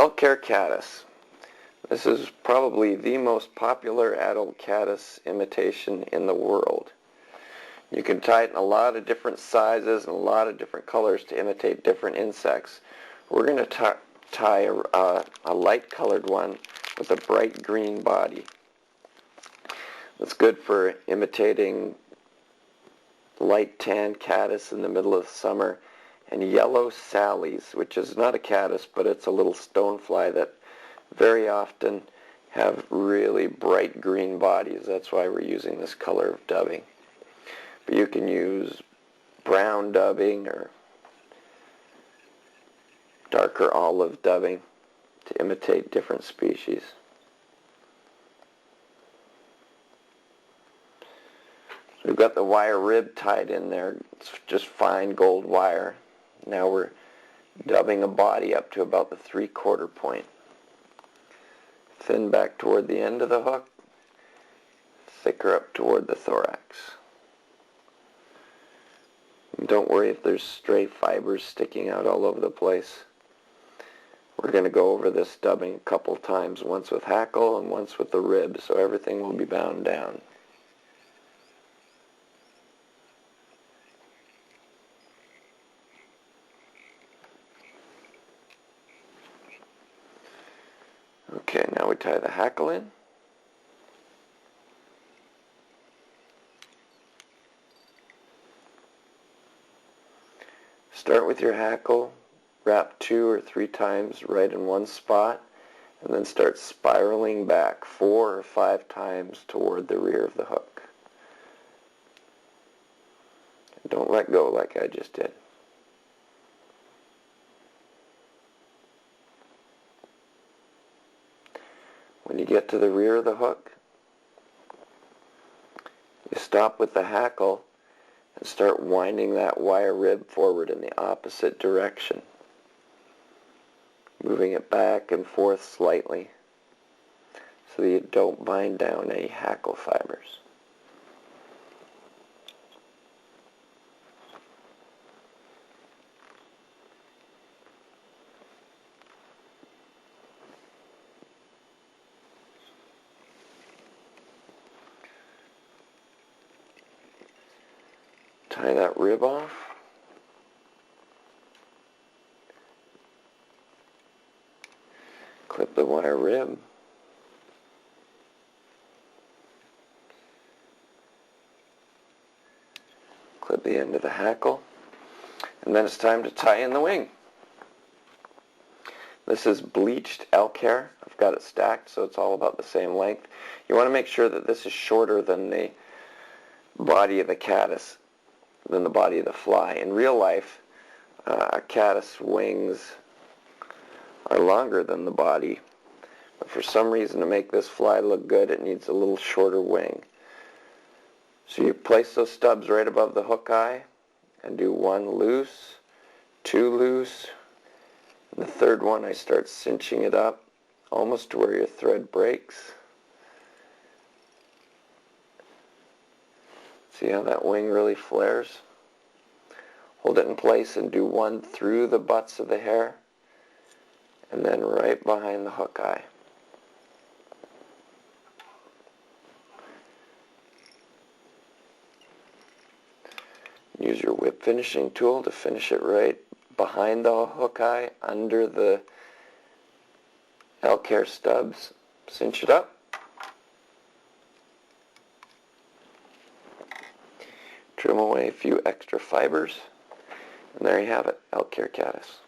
Elk Hair Caddis. This is probably the most popular adult caddis imitation in the world. You can tie it in a lot of different sizes and a lot of different colors to imitate different insects. We're going to tie a light colored one with a bright green body. That's good for imitating light tan caddis in the middle of summer, and yellow sallies, which is not a caddis, but it's a little stonefly that very often have really bright green bodies. That's why we're using this color of dubbing. But you can use brown dubbing or darker olive dubbing to imitate different species. So we've got the wire rib tied in there. It's just fine gold wire. Now we're dubbing a body up to about the 3/4 point. Thin back toward the end of the hook, thicker up toward the thorax. And don't worry if there's stray fibers sticking out all over the place. We're going to go over this dubbing a couple times, once with hackle and once with the rib, so everything will be bound down. Okay, now we tie the hackle in. Start with your hackle, wrap 2 or 3 times right in one spot, and then start spiraling back 4 or 5 times toward the rear of the hook. Don't let go like I just did. When you get to the rear of the hook, you stop with the hackle and start winding that wire rib forward in the opposite direction, moving it back and forth slightly so that you don't bind down any hackle fibers. Tie that rib off. Clip the wire rib. Clip the end of the hackle. And then it's time to tie in the wing. This is bleached elk hair. I've got it stacked so it's all about the same length. You want to make sure that this is shorter than the body of the caddis, than the body of the fly. In real life, a caddis wings are longer than the body, but for some reason to make this fly look good, it needs a little shorter wing. So you place those stubs right above the hook eye and do 1 loose, 2 loose, and the 3rd one I start cinching it up almost to where your thread breaks. See how that wing really flares? Hold it in place and do 1 through the butts of the hair and then right behind the hook eye. Use your whip finishing tool to finish it right behind the hook eye, under the elk hair stubs. Cinch it up. Trim away a few extra fibers, and there you have it, Elk Hair Caddis.